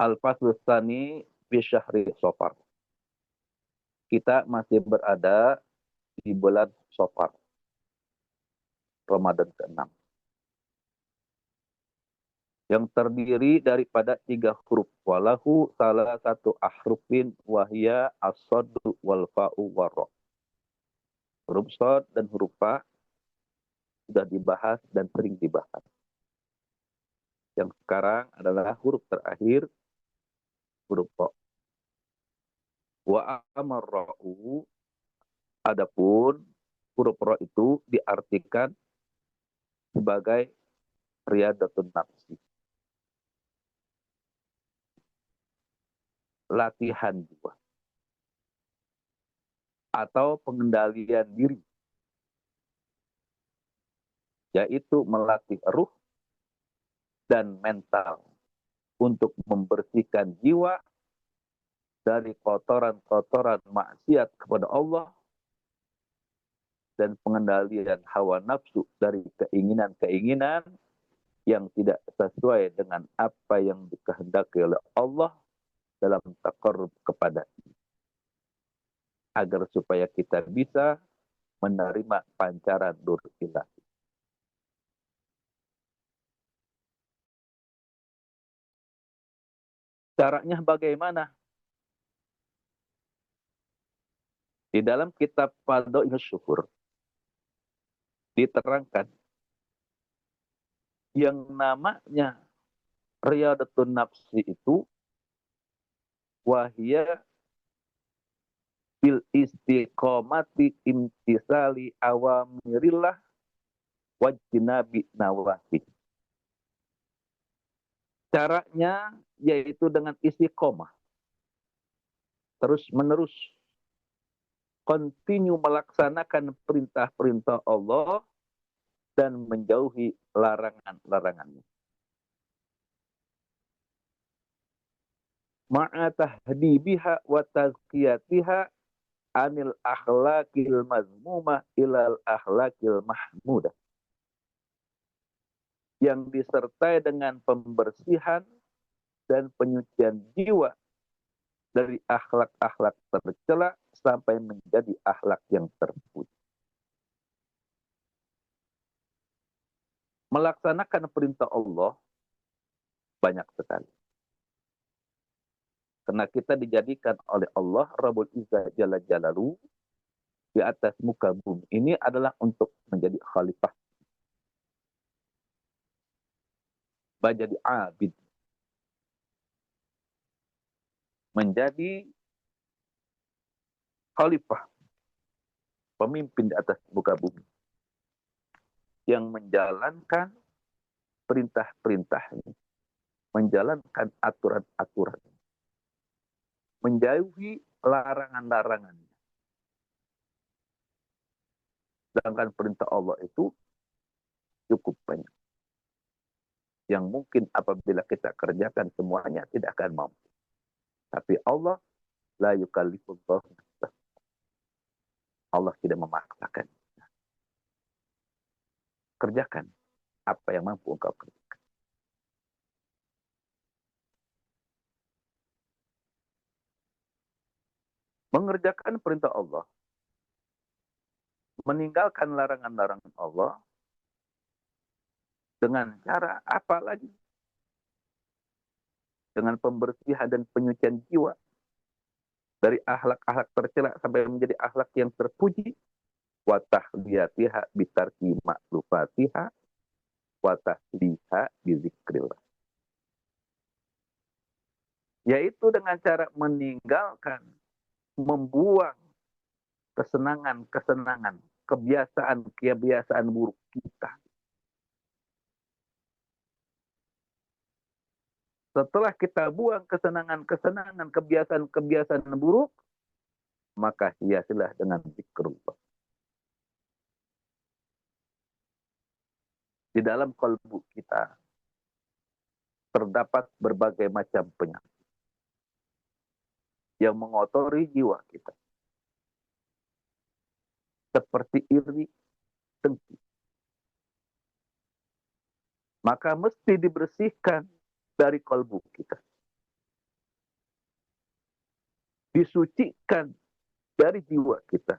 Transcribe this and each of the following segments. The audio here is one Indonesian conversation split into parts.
Al-Faslu Tsani fi Syahri Safar. Kita masih berada di bulan Safar, Ramadan ke-6. Yang terdiri daripada 3 huruf. Walahu salah satu ahrufin wahya as-sadu wal fa'u warra. Huruf sod dan huruf fa sudah dibahas dan sering dibahas. Yang sekarang adalah huruf terakhir, huruf fa. Wa amarra'u, adapun huruf ra itu diartikan sebagai riyadatun nafsi, latihan jiwa atau pengendalian diri, yaitu melatih ruh dan mental untuk membersihkan jiwa dari kotoran-kotoran maksiat kepada Allah dan pengendalian hawa nafsu dari keinginan-keinginan yang tidak sesuai dengan apa yang dikehendaki oleh Allah dalam taqarrub kepada, agar supaya kita bisa menerima pancaran nur ilahi. Caranya bagaimana? Di dalam kitab Fadhailus Syukur diterangkan yang namanya riyadatun nafsi itu wahya bil istiqomati imtisali awamirillah wajtinabi nawahi. Caranya yaitu dengan istiqomah, terus menerus continue melaksanakan perintah-perintah Allah dan menjauhi larangan-larangannya. Ma'a tahdibiha wa tazkiyatiha anil akhlaqil mazmumah ilal akhlaqil mahmudah. Yang disertai dengan pembersihan dan penyucian jiwa dari akhlak-akhlak tercela sampai menjadi akhlak yang terpuji. Melaksanakan perintah Allah banyak sekali. Karena kita dijadikan oleh Allah Rabbul Izzah Jalla Jalaluhu di atas muka bumi ini adalah untuk menjadi khalifah, menjadi abid, menjadi khalifah, pemimpin di atas muka bumi yang menjalankan perintah-perintahnya, menjalankan aturan-aturan, menjauhi larangan-larangannya. Sedangkan perintah Allah itu cukup banyak, yang mungkin apabila kita kerjakan semuanya tidak akan mampu. Tapi Allah la yukallifullahu nafsan. Allah tidak memaksakan. Kerjakan apa yang mampu engkau kerjakan. Mengerjakan perintah Allah, meninggalkan larangan-larangan Allah, dengan cara apa lagi? Dengan pembersihan dan penyucian jiwa dari akhlak-akhlak tercela sampai menjadi akhlak yang terpuji. Wa tahliyatiha bitarki ma'lufatiha wa tahliha bizikrillah. Yaitu dengan cara meninggalkan, membuang kesenangan-kesenangan, kebiasaan-kebiasaan buruk kita. Setelah kita buang kesenangan-kesenangan, kebiasaan-kebiasaan buruk, maka hiasilah dengan zikrullah. Di dalam kalbu kita terdapat berbagai macam penyakit yang mengotori jiwa kita. Seperti iri, dengki. Maka mesti dibersihkan dari kalbu kita. disucikan dari jiwa kita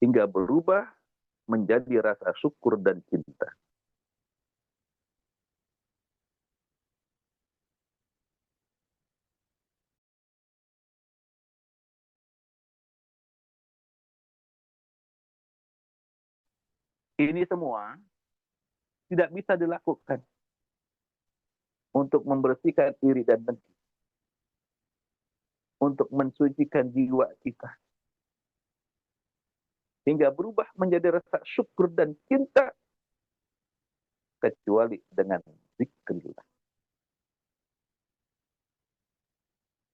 hingga berubah menjadi rasa syukur dan cinta. Ini semua tidak bisa dilakukan untuk membersihkan iri dan dengki, untuk mensucikan jiwa kita hingga berubah menjadi rasa syukur dan cinta, kecuali dengan zikrillah,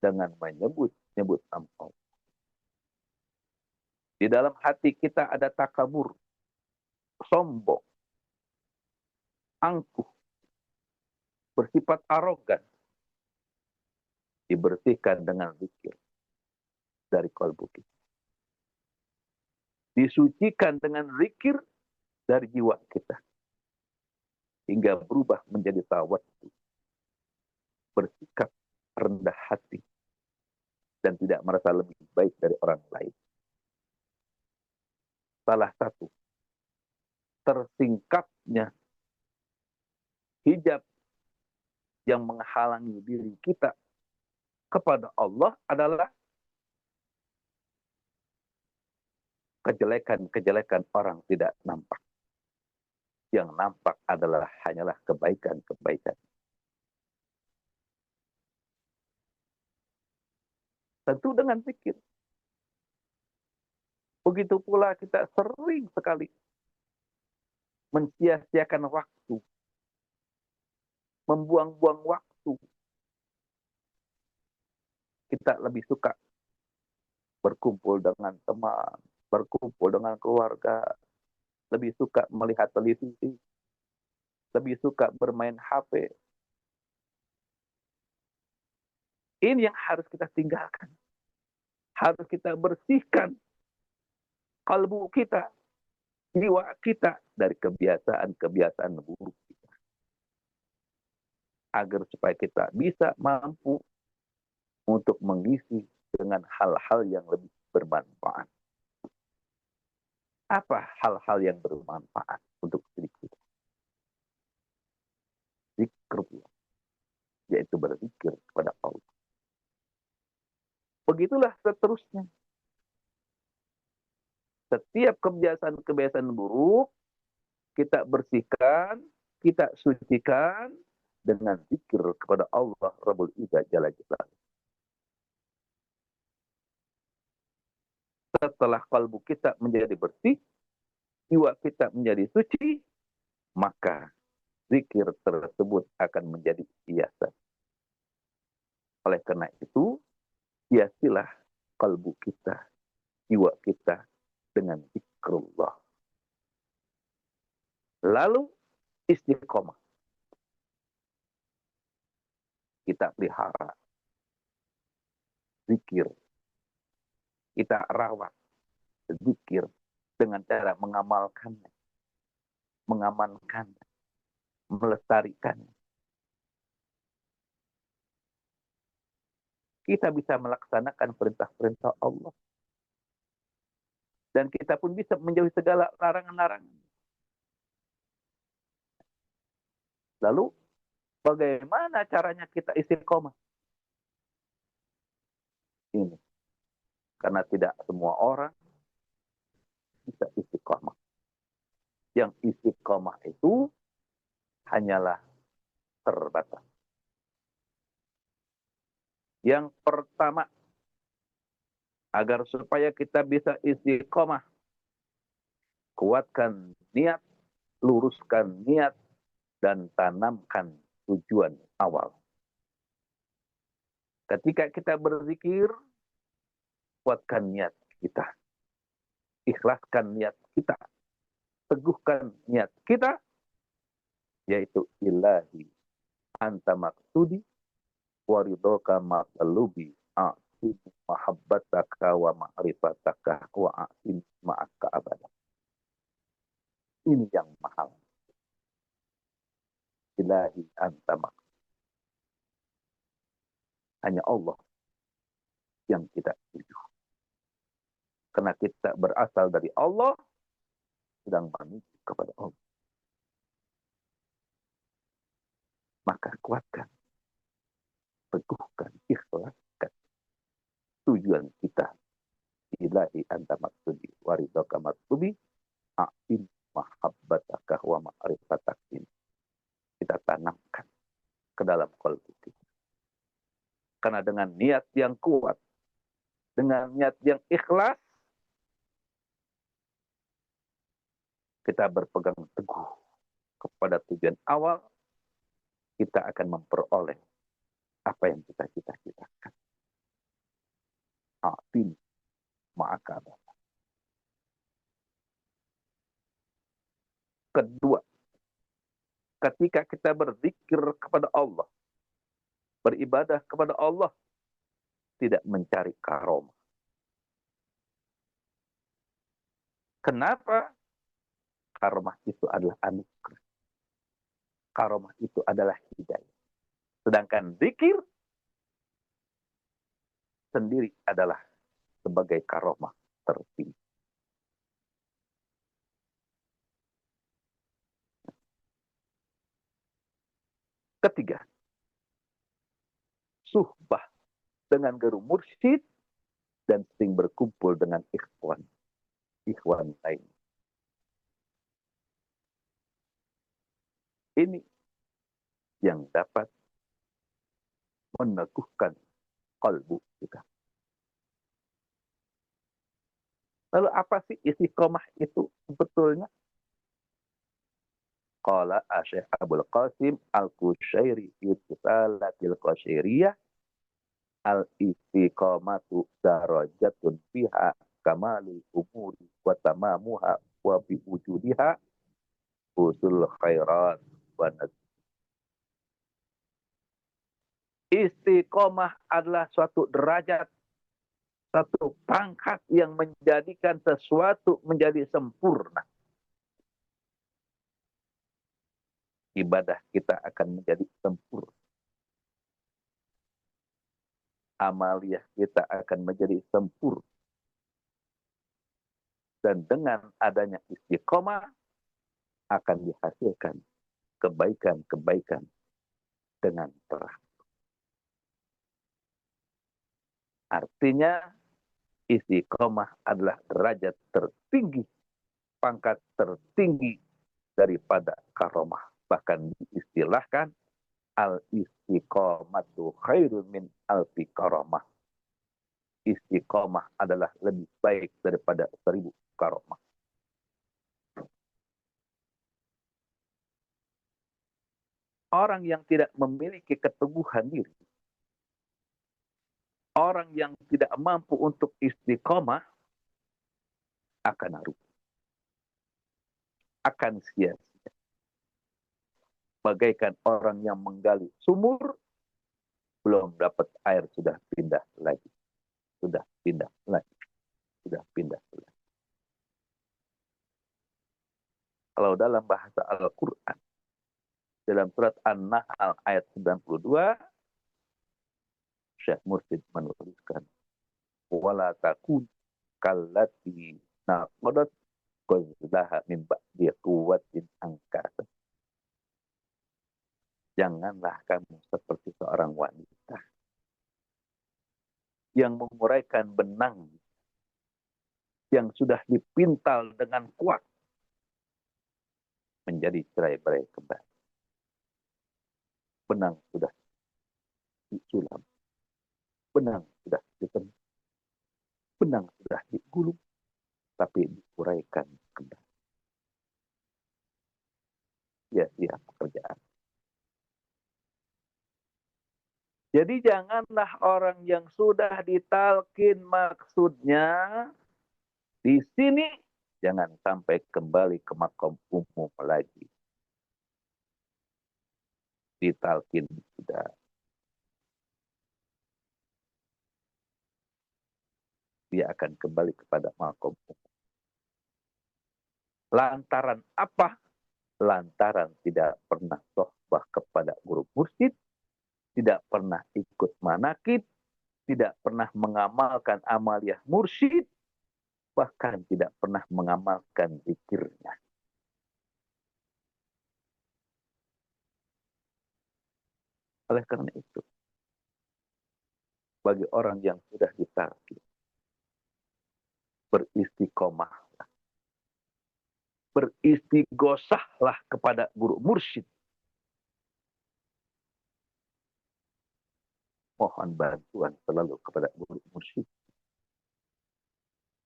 dengan menyebut-nyebut nama Allah. Di dalam hati kita ada takabur, sombong, angkuh, bersifat arogan, dibersihkan dengan zikir dari kalbu kita. Disucikan dengan zikir dari jiwa kita hingga berubah menjadi tawaddu, bersikap rendah hati dan tidak merasa lebih baik dari orang lain. Salah satu tersingkapnya hijab yang menghalangi diri kita kepada Allah adalah kejelekan-kejelekan orang tidak nampak. Yang nampak adalah hanyalah kebaikan-kebaikan. Tentu dengan zikir. Begitu pula kita sering sekali mensia-siakan waktu, membuang-buang waktu. Kita lebih suka berkumpul dengan teman, berkumpul dengan keluarga, lebih suka melihat televisi, lebih suka bermain HP. Ini yang harus kita tinggalkan. Harus kita bersihkan kalbu kita, jiwa kita dari kebiasaan-kebiasaan buruk kita. Agar supaya kita bisa mampu untuk mengisi dengan hal-hal yang lebih bermanfaat. Apa hal-hal yang bermanfaat untuk diri kita? Zikrullah, yaitu berzikir kepada Allah. Begitulah seterusnya. Setiap kebiasaan-kebiasaan buruk kita bersihkan, kita sucikan dengan zikir kepada Allah Rabbul Izzah Jalla Jalaluhu. Setelah kalbu kita menjadi bersih, jiwa kita menjadi suci, maka zikir tersebut akan menjadi hiasan. Oleh karena itu, hiasilah kalbu kita, jiwa kita dengan zikrullah. Lalu istiqomah. Kita pelihara zikir. Kita rawat zikir dengan cara mengamalkannya, mengamankannya, melestarikannya. Kita bisa melaksanakan perintah-perintah Allah. Dan kita pun bisa menjauhi segala larangan-larangan. Lalu, bagaimana caranya kita istiqomah? Ini. Karena tidak semua orang bisa istiqomah. Yang istiqomah itu hanyalah terbatas. Yang pertama, agar supaya kita bisa istiqomah, kuatkan niat, luruskan niat, dan tanamkan tujuan awal. Ketika kita berzikir, kuatkan niat kita. Ikhlaskan niat kita. Teguhkan niat kita, yaitu ilahi anta maksudi waridoka ma'alubi a'asin mahabbataka wa ma'rifataka wa a'asin ma'aka abada. Ini yang mahal. Ilahi anta maksudi. Hanya Allah yang kita tuju. Karena kita berasal dari Allah, sedang menuju kepada Allah. Maka kuatkan, teguhkan, ikhlaskan tujuan kita. Ilahi anta maksudi, waridaka maksudi, a'in mahabbataka wa ma'rifatak ini. Kita tanamkan ke dalam qalbu kita. Karena dengan niat yang kuat, dengan niat yang ikhlas, kita berpegang teguh kepada tujuan awal, kita akan memperoleh apa yang kita cita-citakan. A'in ma'akabah. Kedua, ketika kita berzikir kepada Allah, beribadah kepada Allah, tidak mencari karomah. Kenapa? Karomah itu adalah anugerah. Karomah itu adalah hidayah. Sedangkan zikir sendiri adalah sebagai karomah tertinggi. Ketiga, suhbah dengan guru mursyid dan sering berkumpul dengan ikhwan lain. Ini yang dapat meneguhkan kalbu kita. Lalu apa sih istiqomah itu sebetulnya? Qala Syekh Abdul Qasim Al-Qushairi fi Risalatil Qushairiyah, al-istiqamatu darajatun fiha kamalul umuri wa tamamuha wa bi wujudiha usul khairat wa nazm. Istiqomah adalah suatu derajat, satu pangkat yang menjadikan sesuatu menjadi sempurna. Ibadah kita akan menjadi sempurna. Amaliyah kita akan menjadi sempurna. Dan dengan adanya istiqomah akan dihasilkan kebaikan-kebaikan dengan terang. Artinya istiqomah adalah derajat tertinggi, pangkat tertinggi daripada karomah. Bahkan diistilahkan al-istiqomatu khairun min alfi karomah. Istiqomah adalah lebih baik daripada 1000 karomah. Orang yang tidak memiliki keteguhan diri, orang yang tidak mampu untuk istiqomah akan rugi, akan sia-sia. Bagaikan orang yang menggali sumur, belum dapat air sudah pindah lagi, sudah pindah lagi, sudah pindah lagi. Kalau dalam bahasa Al-Quran, dalam surat An-Nahl ayat 92, Syekh Mursyid menuliskan, wala takun kallati naqadat qazlaha min ba'di quwwatin angkasa. Janganlah kamu seperti seorang wanita yang menguraikan benang yang sudah dipintal dengan kuat menjadi cerai-berai kembali. Benang sudah disulam, benang sudah ditendang, benang sudah digulung, tapi diuraikan kembali. Sia-sia pekerjaan. Jadi janganlah orang yang sudah ditalkin maksudnya di sini, jangan sampai kembali ke makom umum lagi. Ditalkin sudah. Dia akan kembali kepada makom umum. Lantaran apa? Lantaran tidak pernah sohbah kepada guru mursyid, tidak pernah ikut manakib, tidak pernah mengamalkan amaliyah mursyid, bahkan tidak pernah mengamalkan zikirnya. Oleh karena itu, bagi orang yang sudah ditarki, beristiqomah, beristighosahlah kepada guru mursyid. Mohon bantuan selalu kepada guru mursyid.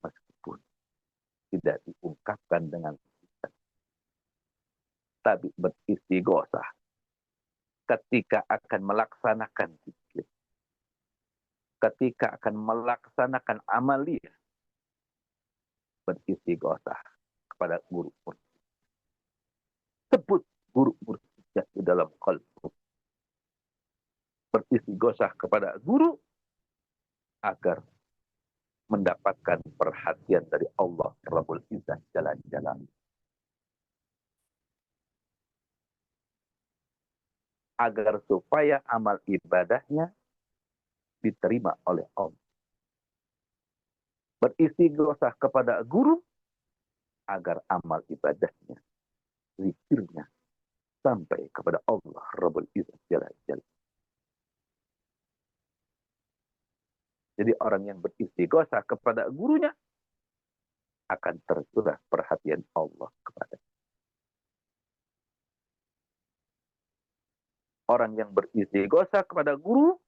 Meskipun tidak diungkapkan dengan lisan, tapi beristighosah ketika akan melaksanakan zikir, ketika akan melaksanakan amaliyah, beristighosah kepada guru mursyid. Sebut guru mursyid di dalam qalbu. Beristighosah kepada guru agar mendapatkan perhatian dari Allah Rabbul Izzah Jalla Jalaluhu. Agar supaya amal ibadahnya diterima oleh Allah. Beristighosah kepada guru agar amal ibadahnya, zikirnya sampai kepada Allah Rabbul Izzah Jalla Jalaluhu. Jadi orang yang beristighosah kepada gurunya akan tercurah perhatian Allah kepada. Orang yang beristighosah kepada guru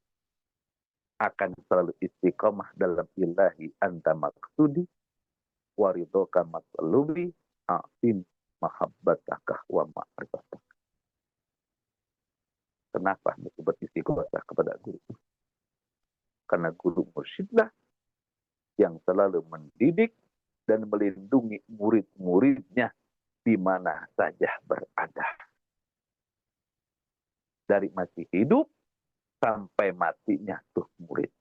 akan selalu istiqomah dalam ilahi anta maksudi waridoka matlubi a'tin mahabbataka wa ma'rifataka. Kenapa mesti beristighosah kepada guru? Karena guru mursyidlah yang selalu mendidik dan melindungi murid-muridnya di mana saja berada. Dari masih hidup sampai matinya tuh murid.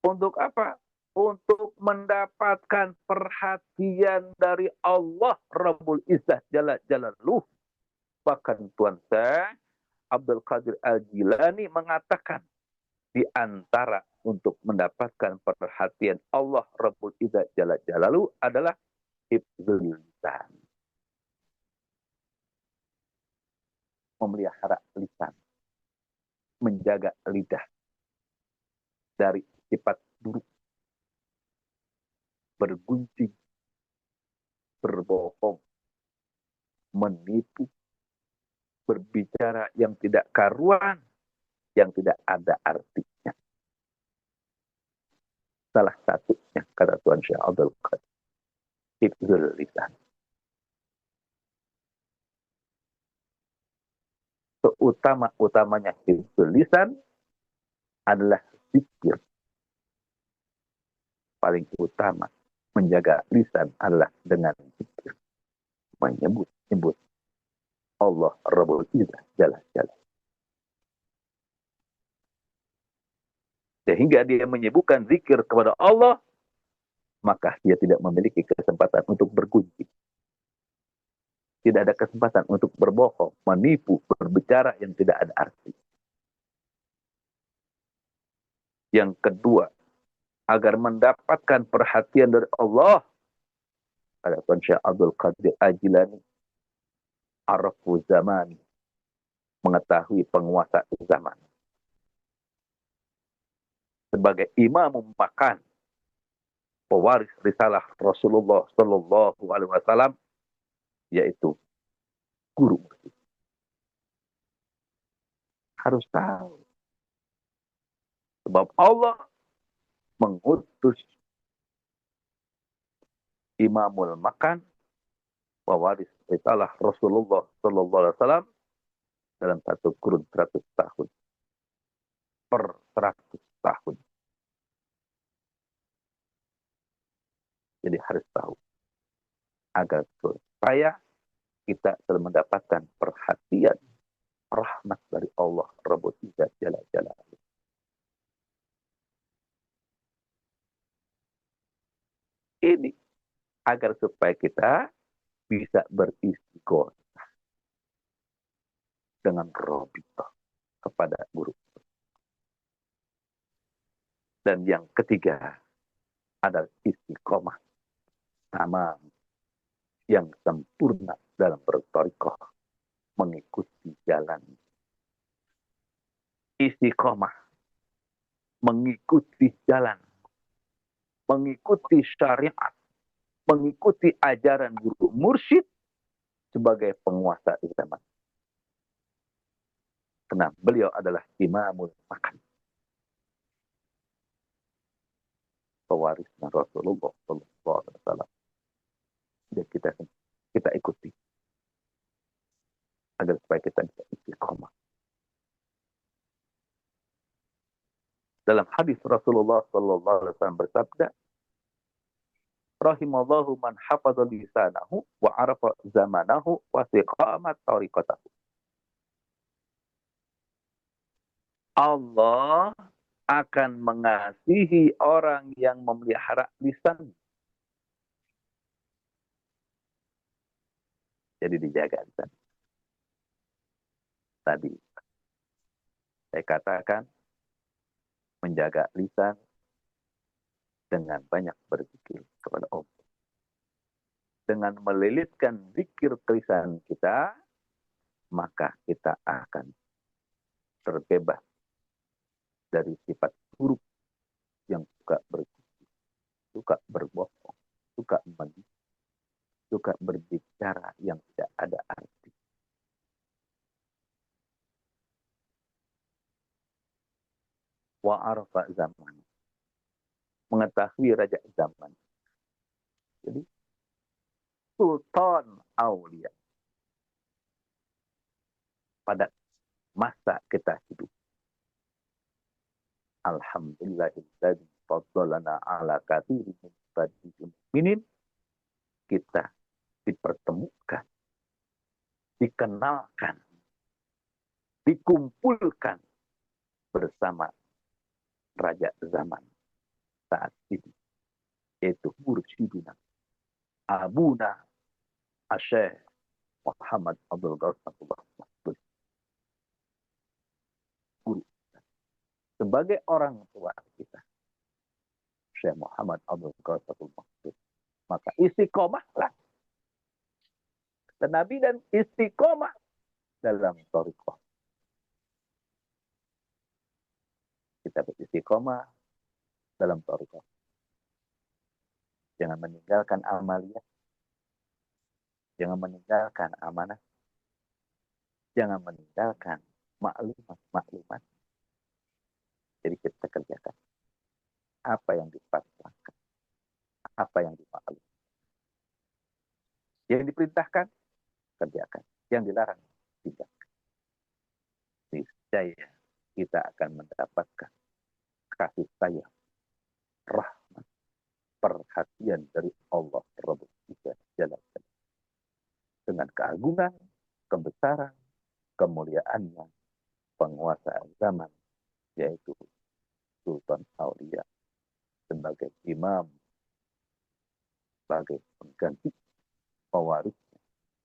Untuk apa? Untuk mendapatkan perhatian dari Allah Rabbul Izzah Jalla Jalaluhu. Bahkan Tuan saya Abdul Qadir Al-Jilani mengatakan di antara untuk mendapatkan perhatian Allah Rabbul Izzah Jalla Jalaluhu adalah hifdzul lisan. Memelihara lisan. Menjaga lidah dari sifat buruk. Bergunjing. Berbohong. Menipu. Berbicara yang tidak karuan, yang tidak ada artinya. Salah satunya, kata Tuan Syekh Abdul Qadir, hifdzul lisan. Seutama-utamanya hifdzul lisan adalah zikir. Paling utama menjaga lisan adalah dengan zikir. Menyebut-nyebut Allah Rabbul Izzah Jalla Jalaluhu. Sehingga dia menyebutkan zikir kepada Allah, maka dia tidak memiliki kesempatan untuk bergunjing. Tidak ada kesempatan untuk berbohong, menipu, berbicara yang tidak ada arti. Yang kedua, agar mendapatkan perhatian dari Allah, ada Tuan Syekh Abdul Qadir Al-Jilani, Arafu zaman, mengetahui penguasa zaman. Sebagai imam makan, pewaris risalah Rasulullah Sallallahu Alaihi Wasallam, yaitu guru. Harus tahu. Sebab Allah mengutus imamul makan, pewaris risalah Rasulullah Sallallahu Alaihi Wasallam dalam satu kurun 100 tahun. Per 100 tahun. Jadi harus tahu. Agar supaya kita mendapatkan perhatian, rahmat dari Allah Rabbul Izzah Jalla Jalaluhu. Ini agar supaya kita bisa beristighosah dengan Rabbita. Dan yang ketiga adalah istiqomah sama yang sempurna dalam berthariqah, mengikuti jalan istiqomah, mengikuti jalan, mengikuti syariat, mengikuti ajaran guru mursyid sebagai penguasa zaman. Karena beliau adalah imamul makan, pewarisnya Rasulullah Sallallahu Alaihi Wasallam. Dan kita ikuti agar supaya kita bisa istiqomah. Dalam hadis Rasulullah Sallallahu Alaihi Wasallam bersabda, rahimallahu man hafadha lisanahu wa arafa zamanahu wa siqamat tariqatahu. Allah akan mengasihi orang yang memelihara lisan. Jadi dijaga lisan. Tadi saya katakan menjaga lisan dengan banyak berzikir kepada Allah. Dengan melilitkan zikir ke lisan kita, maka kita akan terbebas dari sifat buruk yang suka berzikir, suka berbohong, suka menipu, suka berbicara yang tidak ada arti. Wa arfa zaman, mengetahui raja zaman. Jadi sultan aulia pada masa kita hidup. Alhamdulillahilladzi faddalana ala katsirin min ibadihi mu'minin. Kita dipertemukan, dikenalkan, dikumpulkan bersama raja zaman saat ini, yaitu mursyiduna Abuna Asy'ikh Muhammad Abdul Ghafar Mahfuz. Guru sebagai orang tua kita, Syekh Muhammad Abdul Ghafar Mahfuz. Maka istiqomahlah dan Nabi dan istiqomah dalam thariqah. Kita beristiqomah dalam thariqah. Jangan meninggalkan amaliyah, jangan meninggalkan amanah, jangan meninggalkan maklumat. Jadi kita kerjakan apa yang dipasrahkan, apa yang dimaklum. Yang diperintahkan, kerjakan. Yang dilarang, tinggalkan. Niscaya kita akan mendapatkan kasih sayang, rahmat, perhatian dari Allah Rabbul Izzah dengan keagungan, kebesaran, kemuliaannya, penguasa zaman, yaitu Sultan Aulia, sebagai imam, sebagai pengganti, pewaris,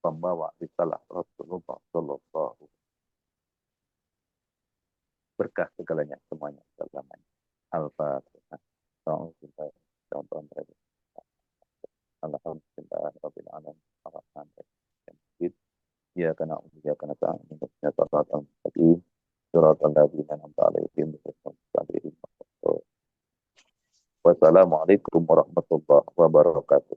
pembawa risalah Rasulullah Sallallahu. Berkah segalanya semuanya selamanya. Al-Fatihah. Alhamdulillah rabbil alamin. Ar-Rahman ar-Rahim. Iyyaka na'budu wa iyyaka nasta'in. Ihdinas siratal mustaqim. Siratal ladzina an'amta 'alaihim ghairil maghdubi 'alaihim. Wassalamualaikum warahmatullahi wabarakatuh.